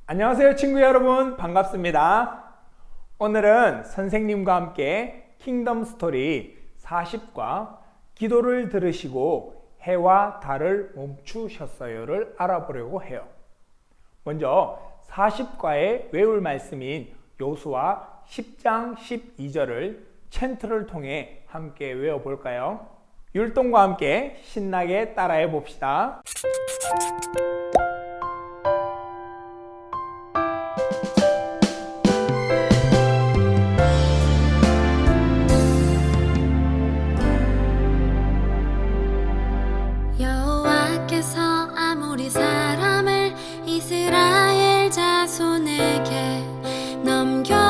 안녕하세요 친구 여러분, 반갑습니다. 오늘은 선생님과 함께 킹덤 스토리 40과 기도를 들으시고 해와 달을 멈추셨어요를 알아보려고 해요. 먼저 40과의 외울 말씀인 여호수아 10장 12절을 챈트를 통해 함께 외워볼까요? 율동과 함께 신나게 따라해 봅시다. 여호와께서 아모리 사람을 이스라엘 자손에게 넘겨주시던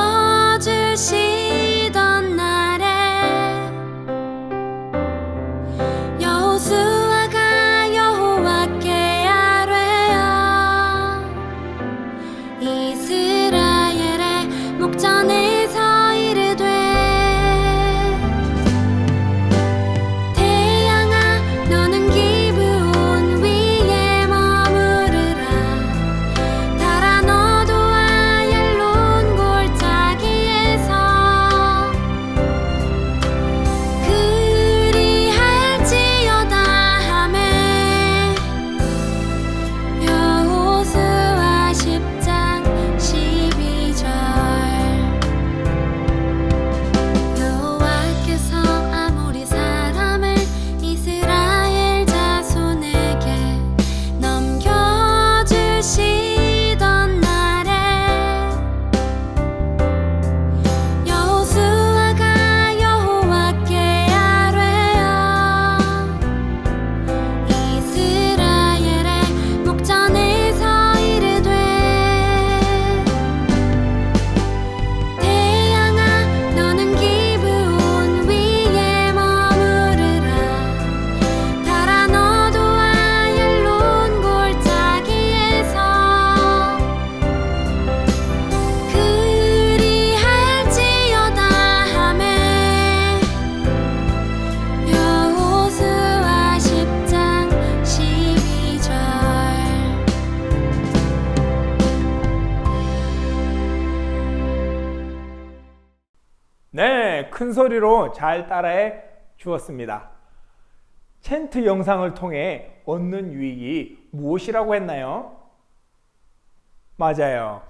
날에 여호수아가 여호와께 아뢰어 이스라엘의 목전에서 이르되 태양아 너는 기브온 위에 머무르라 달아 너도 아얄론 골짜기에서 그리할지어다 하매 여호수아 10장 12절 여호와께서 아모리 사람을 이스라엘 자손에게 넘겨주시던 날에 여호수아가 여호와께 아뢰어 이스라엘의 목전에서 이르되 태양아 너는 기브온 위에 머무르라 달아 너도 아얄론 골짜기에서 그리할지어다 하매 여호수아 10장 12절 네, 큰 소리로 잘 따라해 주었습니다. 챈트 영상을 통해 얻는 유익이 무엇이라고 했나요? 맞아요.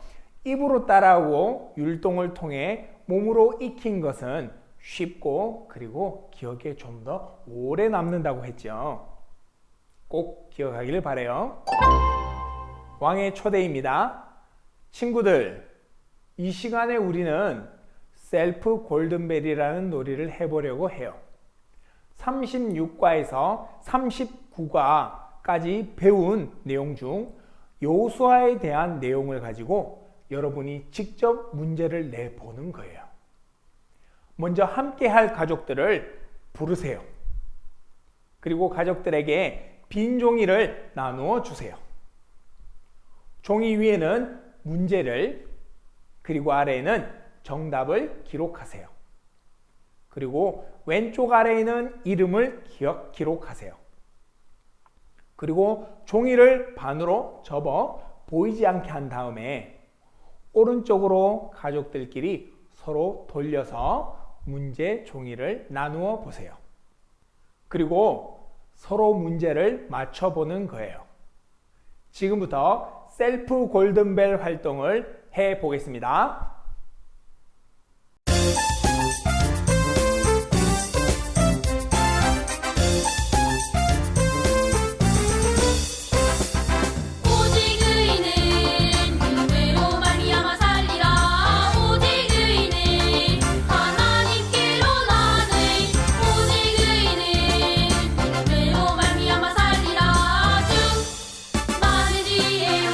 입으로 따라하고 율동을 통해 몸으로 익힌 것은 쉽고 그리고 기억에 좀 더 오래 남는다고 했죠. 꼭 기억하기를 바라요. 왕의 초대입니다. 친구들, 이 시간에 우리는 셀프 골든벨이라는 놀이를 해보려고 해요. 36과에서 39과까지 배운 내용 중 여호수아에 대한 내용을 가지고 여러분이 직접 문제를 내보는 거예요. 먼저 함께 할 가족들을 부르세요. 그리고 가족들에게 빈 종이를 나누어 주세요. 종이 위에는 문제를, 그리고 아래에는 정답을 기록하세요. 그리고 왼쪽 아래에는 이름을 기록하세요. 그리고 종이를 반으로 접어 보이지 않게 한 다음에 오른쪽으로 가족들끼리 서로 돌려서 문제 종이를 나누어 보세요. 그리고 서로 문제를 맞춰보는 거예요. 지금부터 셀프 골든벨 활동을 해 보겠습니다. 오직 의인은 율례로 말미암아 살리라 오직 의인은 하나님께로 나네 오직 의인은 율례로 말미암아 살리라 주 많은 지혜로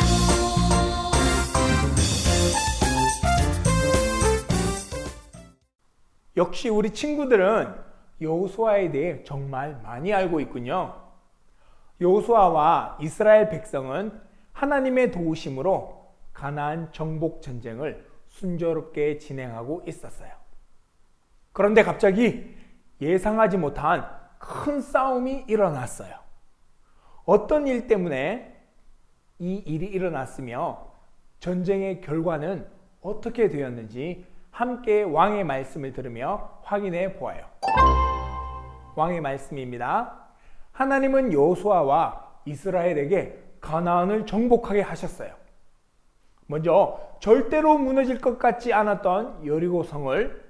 역시 우리 친구들은 여호수아에 대해 정말 많이 알고 있군요. 여호수아와 이스라엘 백성은 하나님의 도우심으로 가나안 정복 전쟁을 순조롭게 진행하고 있었어요. 그런데 갑자기 예상하지 못한 큰 싸움이 일어났어요. 어떤 일 때문에 이 일이 일어났으며 전쟁의 결과는 어떻게 되었는지 함께 왕의 말씀을 들으며 확인해 보아요. 왕의 말씀입니다. 하나님은 여호수아와 이스라엘에게 가나안을 정복하게 하셨어요. 먼저 절대로 무너질 것 같지 않았던 여리고성을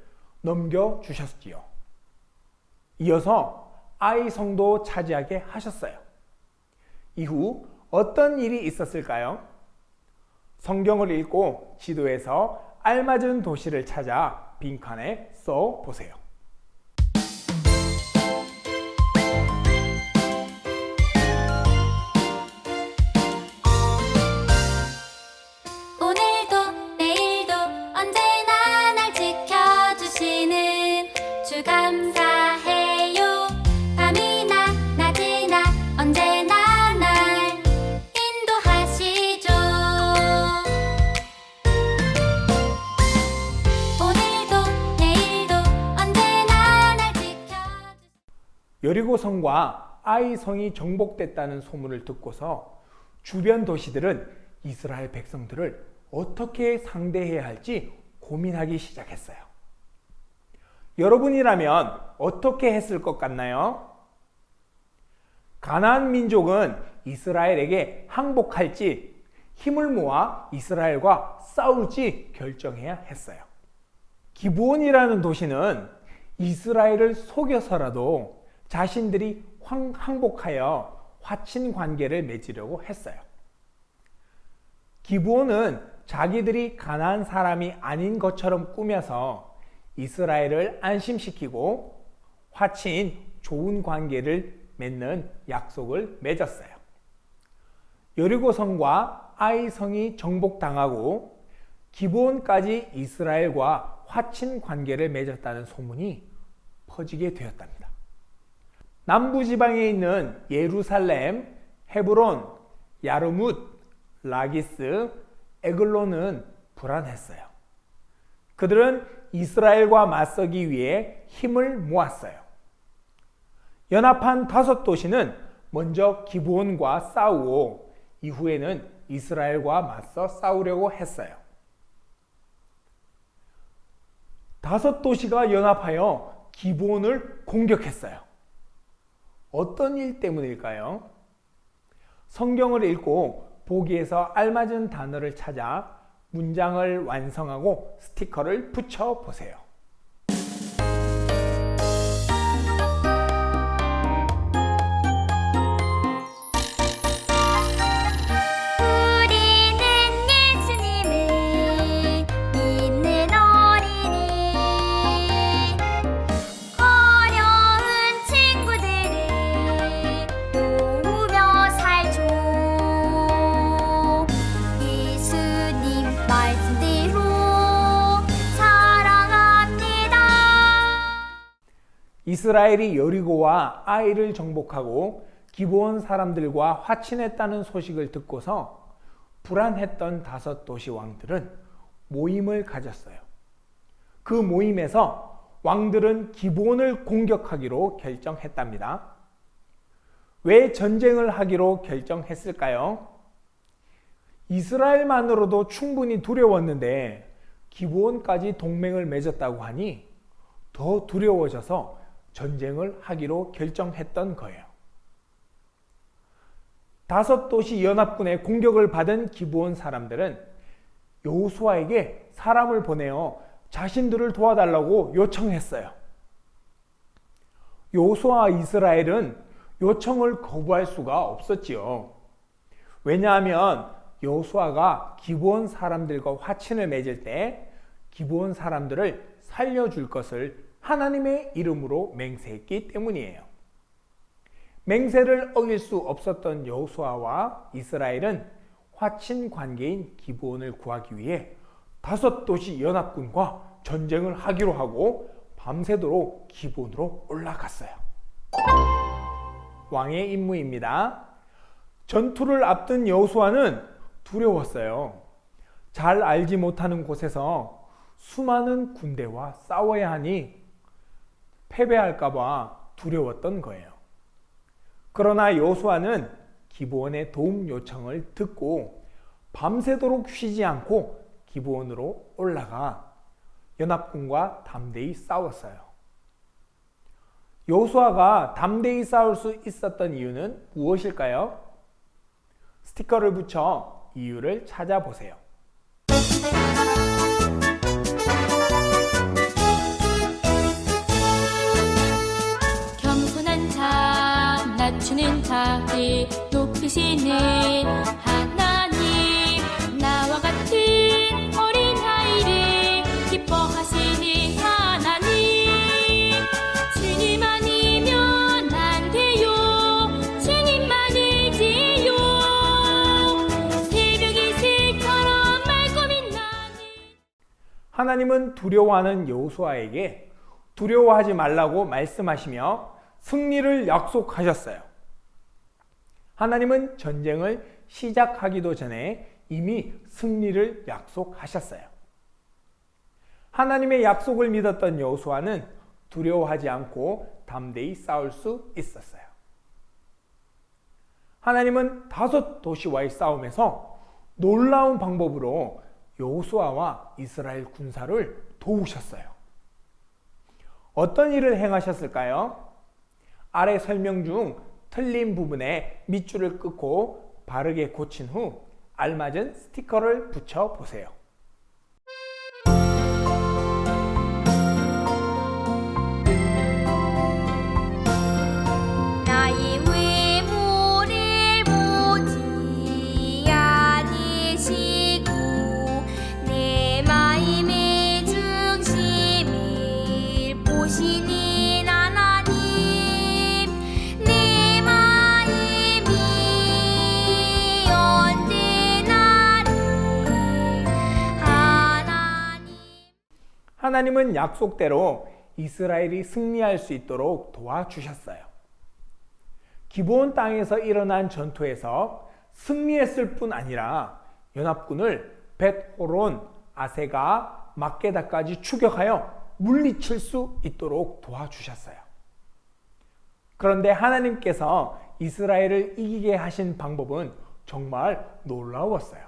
넘겨주셨지요. 이어서 아이 성도 차지하게 하셨어요. 이후 어떤 일이 있었을까요? 성경을 읽고 지도에서 알맞은 도시를 찾아 빈칸에 써 보세요. 오늘도 내일도 언제나 날 지켜주시는 주 감사해요. 밤이나 낮이나 언제나 날 인도하시죠. 오늘도 내일도 언제나 날 지켜주시는 여리고성과 아이 성이 정복됐다는 소문을 듣고서 주변 도시들은 이스라엘 백성들을 어떻게 상대해야 할지 고민하기 시작했어요. 여러분이라면 어떻게 했을 것 같나요? 가나안 민족은 이스라엘에게 항복할지 힘을 모아 이스라엘과 싸울지 결정해야 했어요. 기브온이라는 도시는 이스라엘을 속여서라도 자신들이 항복하여 화친 관계를 맺으려고 했어요. 기브온은 자기들이 가나안 사람이 아닌 것처럼 꾸며서 이스라엘을 안심시키고 화친 좋은 관계를 맺는 약속을 맺었어요. 여리고성과 아이성이 정복당하고 기브온까지 이스라엘과 화친 관계를 맺었다는 소문이 퍼지게 되었답니다. 남부지방에 있는 예루살렘, 헤브론, 야르뭇, 라기스, 에글론은 불안했어요. 그들은 이스라엘과 맞서기 위해 힘을 모았어요. 연합한 5도시는 먼저 기브온과 싸우고 이후에는 이스라엘과 맞서 싸우려고 했어요. 5도시가 연합하여 기브온을 공격했어요. 어떤 일 때문일까요? 성경을 읽고 보기에서 알맞은 단어를 찾아 문장을 완성하고 스티커를 붙여 보세요. 우리는 예수님을 믿는 어린이 어려운 친구들을 도우며 살죠. 예수님 말씀대로 사랑합니다. 이스라엘이 여리고와 아이를 정복하고 기브온 사람들과 화친했다는 소식을 듣고서 불안했던 5도시 왕들은 모임을 가졌어요. 그 모임에서 왕들은 기브온을 공격하기로 결정했답니다. 왜 전쟁을 하기로 결정했을까요? 이스라엘만으로도 충분히 두려웠는데 기브온까지 동맹을 맺었다고 하니 더 두려워져서 전쟁을 하기로 결정했던 거예요. 5도시 연합군의 공격을 받은 기브온 사람들은 여호수아에게 사람을 보내어 자신들을 도와달라고 요청했어요. 여호수아와 이스라엘은 요청을 거부할 수가 없었지요. 왜냐하면 여호수아가 기브온 사람들과 화친을 맺을 때 기브온 사람들을 살려줄 것을 하나님의 이름으로 맹세했기 때문이에요. 맹세를 어길 수 없었던 여호수아와 이스라엘은 화친 관계인 기브온을 구하기 위해 5도시 연합군과 전쟁을 하기로 하고 밤새도록 기브온으로 올라갔어요. 왕의 임무입니다. 전투를 앞둔 여호수아는 두려웠어요. 잘 알지 못하는 곳에서 수많은 군대와 싸워야 하니 패배할까봐 두려웠던 거예요. 그러나 여호수아는 기브온의 도움 요청을 듣고 밤새도록 쉬지 않고 기브온으로 올라가 연합군과 담대히 싸웠어요. 여호수아가 담대히 싸울 수 있었던 이유는 무엇일까요? 스티커를 붙여 이유를 찾아보세요. 겸손한 자, 낮추는 자를 높이시는 하나님, 나와 같은 어린아이를 기뻐하시는 하나님. 주님 아니면 안 돼요. 주님만 의지요. 새벽 이슬처럼 맑고 빛나는 하나님은 두려워하는 여호수아에게 두려워하지 말라고 말씀하시며 승리를 약속하셨어요. 하나님은 전쟁을 시작하기도 전에 이미 승리를 약속하셨어요. 하나님의 약속을 믿었던 여호수아는 두려워하지 않고 담대히 싸울 수 있었어요. 하나님은 5도시와의 싸움에서 놀라운 방법으로 여호수아와 이스라엘 군사를 도우셨어요. 어떤 일을 행하셨을까요? 아래 설명 중 틀린 부분에 밑줄을 끊고 바르게 고친 후 알맞은 스티커를 붙여 보세요. 나의 외모를 보지 않으시고 내 마음의 중심을 보시는 하나님, 내 마음이 언제나 하나님. 하나님은 약속대로 이스라엘이 승리할 수 있도록 도와주셨어요. 기브온 땅에서 일어난 전투에서 승리했을 뿐 아니라 연합군을 벳호론, 아세가, 막게다까지 추격하여 물리칠 수 있도록 도와주셨어요. 그런데 하나님께서 이스라엘을 이기게 하신 방법은 정말 놀라웠어요.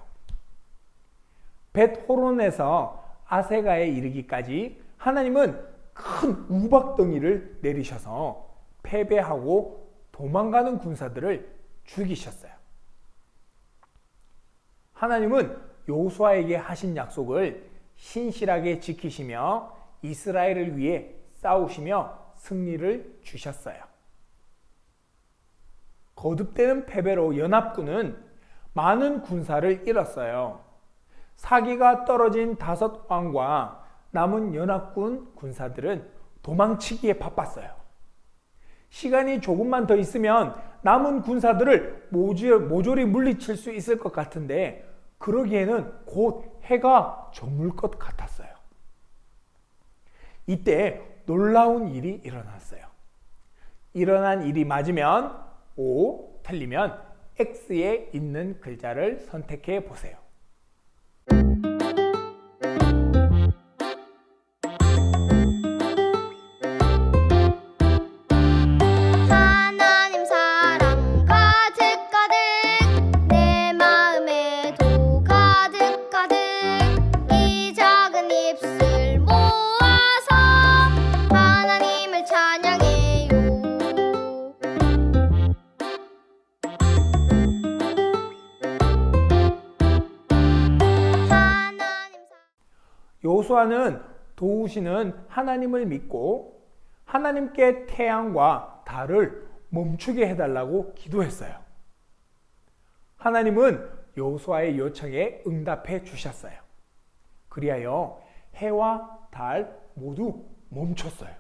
벳호론에서 아세가에 이르기까지 하나님은 큰 우박덩이를 내리셔서 패배하고 도망가는 군사들을 죽이셨어요. 하나님은 여호수아에게 하신 약속을 신실하게 지키시며 이스라엘을 위해 싸우시며 승리를 주셨어요. 거듭되는 패배로 연합군은 많은 군사를 잃었어요. 사기가 떨어진 5왕과 남은 연합군 군사들은 도망치기에 바빴어요. 시간이 조금만 더 있으면 남은 군사들을 모조리 물리칠 수 있을 것 같은데 그러기에는 곧 해가 저물 것 같았어요. 이때 놀라운 일이 일어났어요. 일어난 일이 맞으면 O, 틀리면 X에 있는 글자를 선택해 보세요. 하나님 사랑 가득가득 내 마음에도 가득가득 이 작은 입술 모아서 하나님을 찬양해요. 여호수아는 도우시는 하나님을 믿고 하나님께 태양과 달을 멈추게 해달라고 기도했어요. 하나님은 여호수아의 요청에 응답해 주셨어요. 그리하여 해와 달 모두 멈췄어요.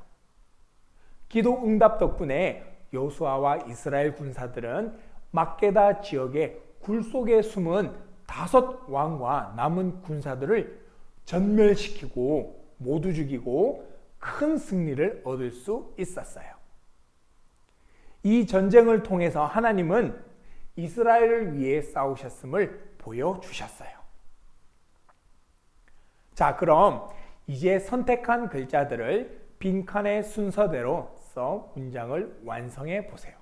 기도 응답 덕분에 여호수아와 이스라엘 군사들은 막게다 지역의 굴 속에 숨은 5왕과 남은 군사들을 전멸시키고 모두 죽이고 큰 승리를 얻을 수 있었어요. 이 전쟁을 통해서 하나님은 이스라엘을 위해 싸우셨음을 보여주셨어요. 자, 그럼 이제 선택한 글자들을 빈칸의 순서대로 써 문장을 완성해 보세요.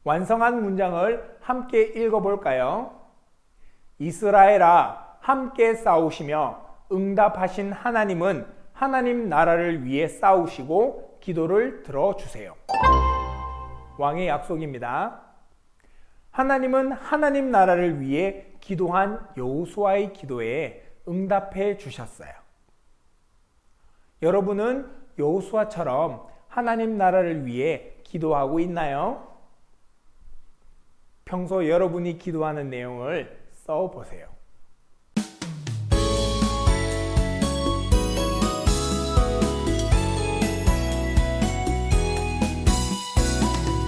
완성한 문장을 함께 읽어볼까요? 이스라엘아, 함께 싸우시며 응답하신 하나님은 하나님 나라를 위해 싸우시고 기도를 들어주세요. 왕의 약속입니다. 하나님은 하나님 나라를 위해 기도한 여호수아의 기도에 응답해 주셨어요. 여러분은 여호수아처럼 하나님 나라를 위해 기도하고 있나요? 평소 여러분이 기도하는 내용을 써보세요.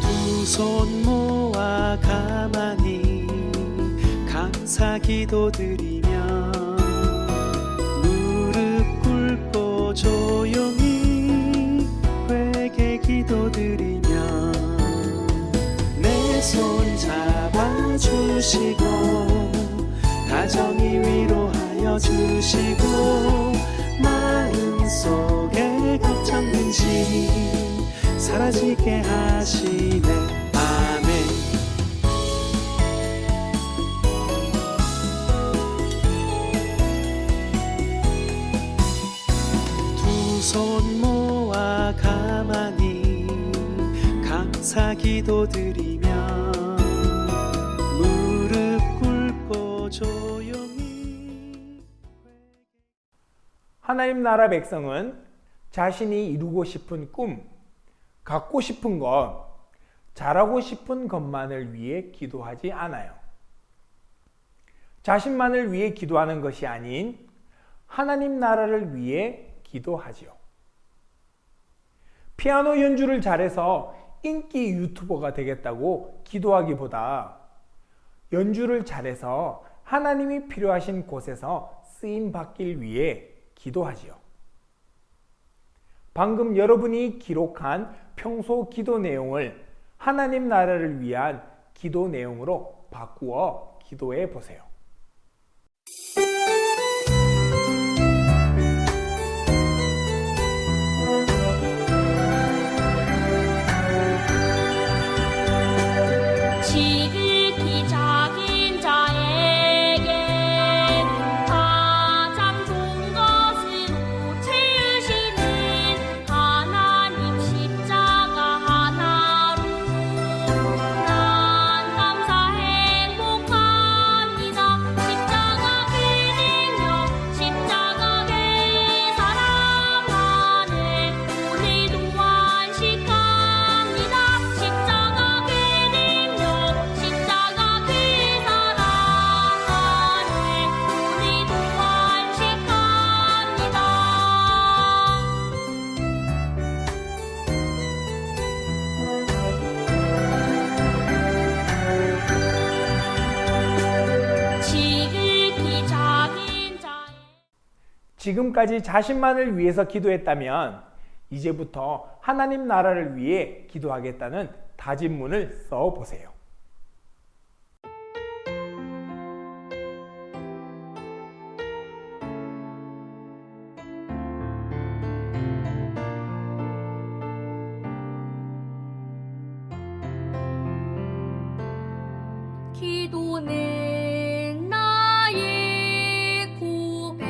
두 손 모아 가만히 감사 기도드리며 무릎 꿇고 조용히 회개 기도드리며 내 손 잡아주시고 가정이 위로하여 주시고 마음속에 걱정 근심 사라지게 하시네. 아멘. 두 손 모아 가만히 감사 기도드리며 무릎 꿇고 조용히 하나님 나라 백성은 자신이 이루고 싶은 꿈, 갖고 싶은 것, 잘하고 싶은 것만을 위해 기도하지 않아요. 자신만을 위해 기도하는 것이 아닌 하나님 나라를 위해 기도하지요. 피아노 연주를 잘해서 인기 유튜버가 되겠다고 기도하기보다 연주를 잘해서 하나님이 필요하신 곳에서 쓰임 받길 위해 기도하지요. 방금 여러분이 기록한 평소 기도 내용을 하나님 나라를 위한 기도 내용으로 바꾸어 기도해 보세요. 지극히 작은 자에게 가장 좋은 것으로 채우시는 하나님 십자가 하나로 난 감사 행복합니다. 십자가 그 능력 십자가 그 사랑만을 오늘도 완식합니다. 십자가 그 능력 십자가 그 사랑만을 오늘도 완식합니다. 지극히 작은 자의 지금까지 자신만을 위해서 기도했다면 이제부터 하나님 나라를 위해 기도하겠다는 다짐문을 써 보세요. 기도는 나의 고백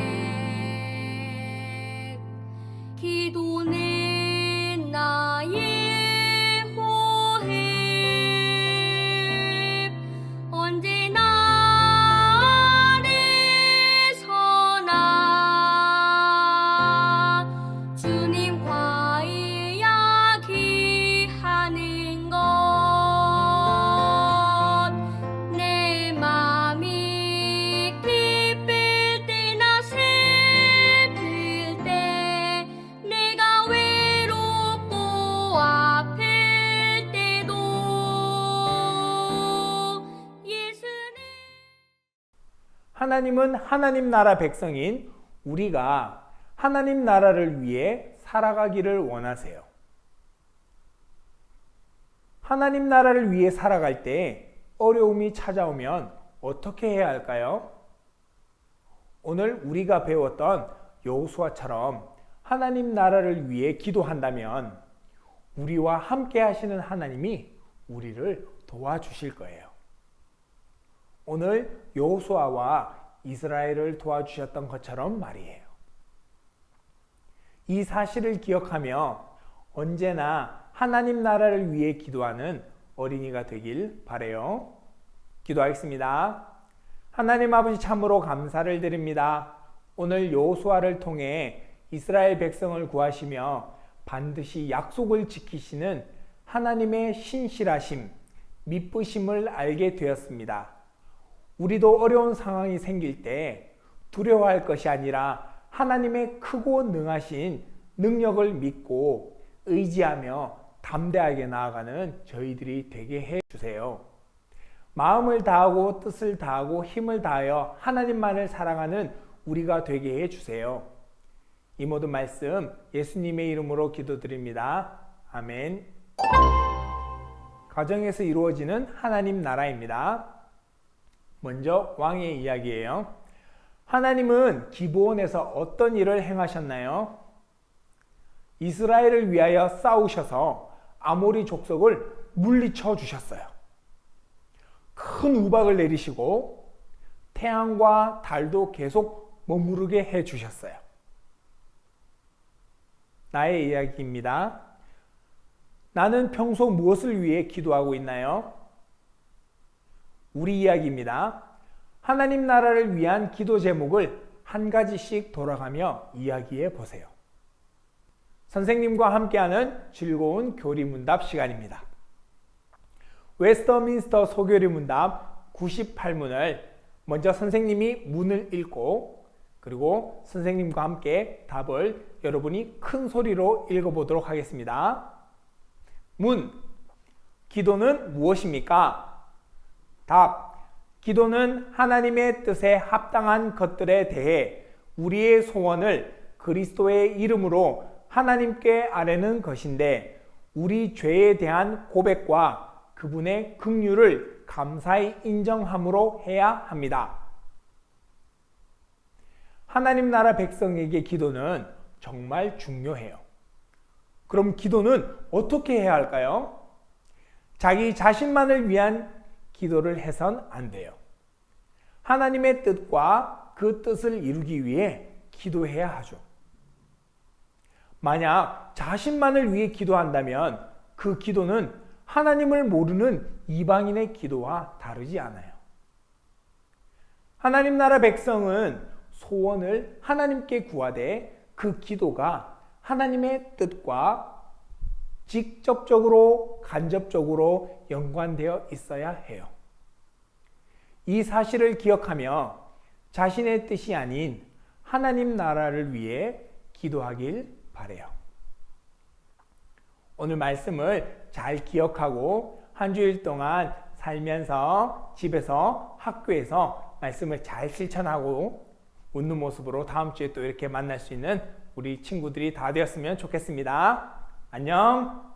기도는 나의 호흡 언제나 아래서나 주님과 이야기하는 것 내 맘이 기쁠 때나 슬플 때 내가 외롭고 아플 때도 예수는 하나님은 하나님 나라 백성인 우리가 하나님 나라를 위해 살아가기를 원하세요. 하나님 나라를 위해 살아갈 때 어려움이 찾아오면 어떻게 해야 할까요? 오늘 우리가 배웠던 여호수아처럼 하나님 나라를 위해 기도한다면 우리와 함께 하시는 하나님이 우리를 도와주실 거예요. 오늘 여호수아와 이스라엘을 도와주셨던 것처럼 말이에요. 이 사실을 기억하며 언제나 하나님 나라를 위해 기도하는 어린이가 되길 바라요. 기도하겠습니다. 하나님 아버지, 참으로 감사를 드립니다. 오늘 여호수아를 통해 이스라엘 백성을 구하시며 반드시 약속을 지키시는 하나님의 신실하심, 미쁘심을 알게 되었습니다. 우리도 어려운 상황이 생길 때 두려워할 것이 아니라 하나님의 크고 능하신 능력을 믿고 의지하며 담대하게 나아가는 저희들이 되게 해주세요. 마음을 다하고 뜻을 다하고 힘을 다하여 하나님만을 사랑하는 우리가 되게 해주세요. 이 모든 말씀 예수님의 이름으로 기도드립니다. 아멘. 가정에서 이루어지는 하나님 나라입니다. 먼저 왕의 이야기예요. 하나님은 기브온에서 어떤 일을 행하셨나요? 이스라엘을 위하여 싸우셔서 아모리 족속을 물리쳐 주셨어요. 큰 우박을 내리시고 태양과 달도 계속 머무르게 해 주셨어요. 나의 이야기입니다. 나는 평소 무엇을 위해 기도하고 있나요? 우리 이야기입니다. 하나님 나라를 위한 기도 제목을 한 가지씩 돌아가며 이야기해 보세요. 선생님과 함께하는 즐거운 교리문답 시간입니다. 웨스터민스터 소교리문답 98문을 먼저 선생님이 문을 읽고 그리고 선생님과 함께 답을 여러분이 큰 소리로 읽어보도록 하겠습니다. 문. 기도는 무엇입니까? 답. 기도는 하나님의 뜻에 합당한 것들에 대해 우리의 소원을 그리스도의 이름으로 하나님께 아뢰는 것인데 우리 죄에 대한 고백과 그분의 긍휼을 감사히 인정함으로 해야 합니다. 하나님 나라 백성에게 기도는 정말 중요해요. 그럼 기도는 어떻게 해야 할까요? 자기 자신만을 위한 기도를 해선 안 돼요. 하나님의 뜻과 그 뜻을 이루기 위해 기도해야 하죠. 만약 자신만을 위해 기도한다면 그 기도는 하나님을 모르는 이방인의 기도와 다르지 않아요. 하나님 나라 백성은 소원을 하나님께 구하되 그 기도가 하나님의 뜻과 직접적으로 간접적으로 연관되어 있어야 해요. 이 사실을 기억하며 자신의 뜻이 아닌 하나님 나라를 위해 기도하길 바라요. 오늘 말씀을 잘 기억하고 한 주일 동안 살면서 집에서 학교에서 말씀을 잘 실천하고 웃는 모습으로 다음 주에 또 이렇게 만날 수 있는 우리 친구들이 다 되었으면 좋겠습니다. 안녕.